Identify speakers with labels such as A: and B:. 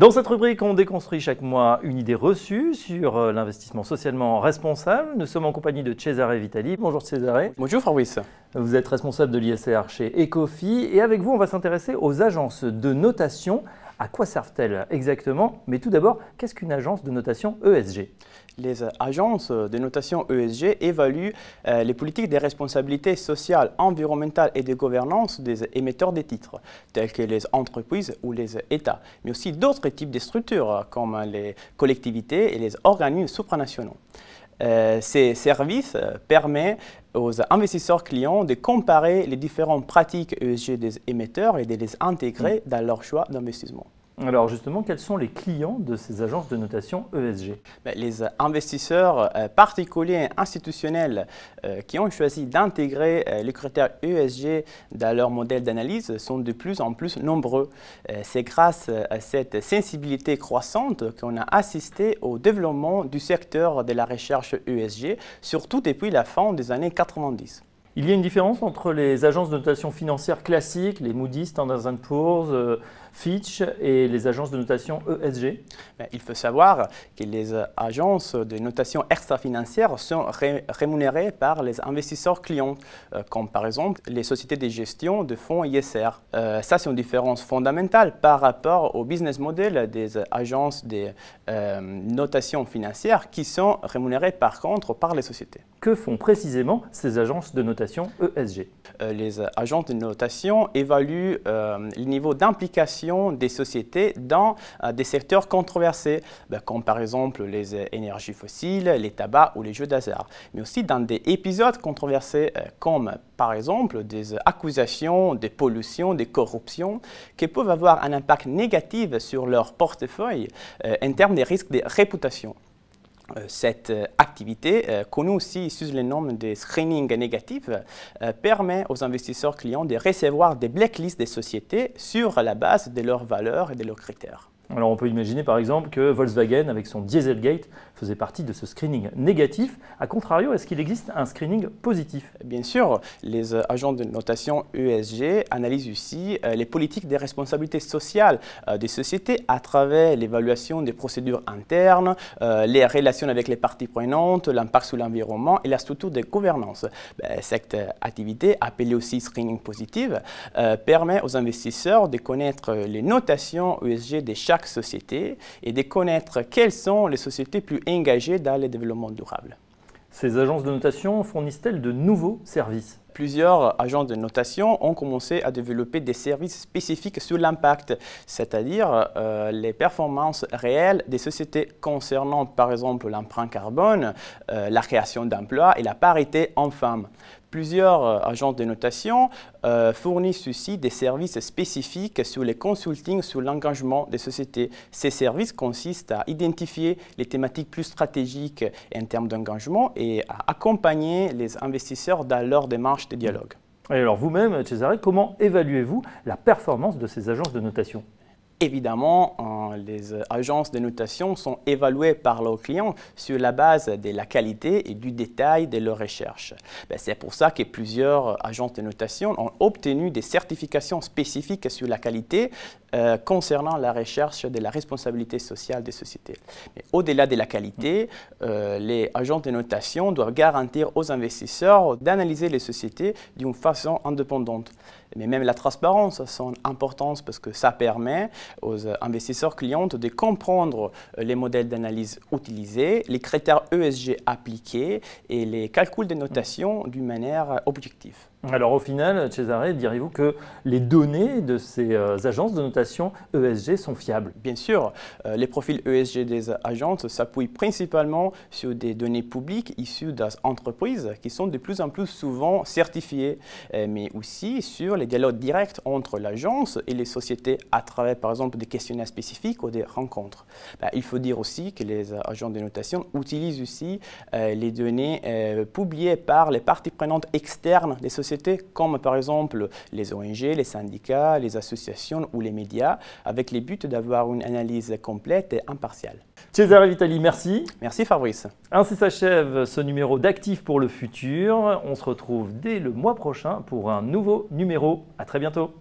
A: Dans cette rubrique, on déconstruit chaque mois une idée reçue sur l'investissement socialement responsable. Nous sommes en compagnie de Cesare Vitali. Bonjour Cesare.
B: Bonjour Fabrice.
A: Vous êtes responsable de l'ISR chez Ecofi et avec vous, on va s'intéresser aux agences de notation. À quoi servent-elles exactement? Mais tout d'abord, qu'est-ce qu'une agence de notation ESG?
B: Les agences de notation ESG évaluent les politiques de responsabilité sociale, environnementale et de gouvernance des émetteurs des titres, tels que les entreprises ou les États, mais aussi d'autres types de structures comme les collectivités et les organismes supranationaux. Ces services permettent aux investisseurs clients de comparer les différentes pratiques ESG des émetteurs et de les intégrer dans leur choix d'investissement.
A: Alors justement, quels sont les clients de ces agences de notation ESG?
B: Les investisseurs particuliers et institutionnels qui ont choisi d'intégrer les critères ESG dans leur modèle d'analyse sont de plus en plus nombreux. C'est grâce à cette sensibilité croissante qu'on a assisté au développement du secteur de la recherche ESG, surtout depuis la fin des années 90.
A: Il y a une différence entre les agences de notation financière classiques, les Moody's, Standard & Poor's, Fitch et les agences de notation ESG?
B: Il faut savoir que les agences de notation extra-financière sont rémunérées par les investisseurs clients, comme par exemple les sociétés de gestion de fonds ISR. Ça, c'est une différence fondamentale par rapport au business model des agences de notation financière qui sont rémunérées par contre par les sociétés.
A: Que font précisément ces agences de notation ESG?
B: Les agences de notation évaluent le niveau d'implication des sociétés dans des secteurs controversés, comme par exemple les énergies fossiles, les tabacs ou les jeux d'hasard, mais aussi dans des épisodes controversés comme par exemple des accusations de pollution, de corruption, qui peuvent avoir un impact négatif sur leur portefeuille en termes de risques de réputation. Cette activité, connue aussi sous le nom de screening négatif, permet aux investisseurs clients de recevoir des blacklists des sociétés sur la base de leurs valeurs et de leurs critères.
A: Alors on peut imaginer par exemple que Volkswagen, avec son Dieselgate, faisait partie de ce screening négatif. A contrario, est-ce qu'il existe un screening positif?
B: Bien sûr, les agences de notation ESG analysent aussi les politiques de responsabilité sociale des sociétés à travers l'évaluation des procédures internes, les relations avec les parties prenantes, l'impact sur l'environnement et la structure de gouvernance. Cette activité, appelée aussi screening positif, permet aux investisseurs de connaître les notations ESG de chaque société et de connaître quelles sont les sociétés plus engagées dans le développement durable.
A: Ces agences de notation fournissent-elles de nouveaux services?
B: Plusieurs agences de notation ont commencé à développer des services spécifiques sur l'impact, c'est-à-dire les performances réelles des sociétés concernant par exemple l'empreinte carbone, la création d'emplois et la parité homme-femme. Plusieurs agences de notation fournissent aussi des services spécifiques sur les consulting sur l'engagement des sociétés. Ces services consistent à identifier les thématiques plus stratégiques en termes d'engagement et à accompagner les investisseurs dans leur démarche de dialogue.
A: Et alors vous-même, Cesare, comment évaluez-vous la performance de ces agences de notation?
B: Évidemment, les agences de notation sont évaluées par leurs clients sur la base de la qualité et du détail de leurs recherches. C'est pour ça que plusieurs agences de notation ont obtenu des certifications spécifiques sur la qualité concernant la recherche de la responsabilité sociale des sociétés. Mais au-delà de la qualité, les agences de notation doivent garantir aux investisseurs d'analyser les sociétés d'une façon indépendante. Mais même la transparence a son importance parce que ça permet aux investisseurs clients de comprendre les modèles d'analyse utilisés, les critères ESG appliqués et les calculs de notation d'une manière objective.
A: Alors au final, Cesare, diriez-vous que les données de ces agences de notation ESG sont fiables?
B: Bien sûr, les profils ESG des agences s'appuient principalement sur des données publiques issues d'entreprises qui sont de plus en plus souvent certifiées, mais aussi sur les dialogues directs entre l'agence et les sociétés à travers par exemple des questionnaires spécifiques ou des rencontres. Il faut dire aussi que les agences de notation utilisent aussi les données publiées par les parties prenantes externes des sociétés comme par exemple les ONG, les syndicats, les associations ou les médias, avec le but d'avoir une analyse complète et impartiale.
A: Cesare Vitali, merci.
B: Merci Fabrice.
A: Ainsi s'achève ce numéro d'Actifs pour le futur. On se retrouve dès le mois prochain pour un nouveau numéro. À très bientôt.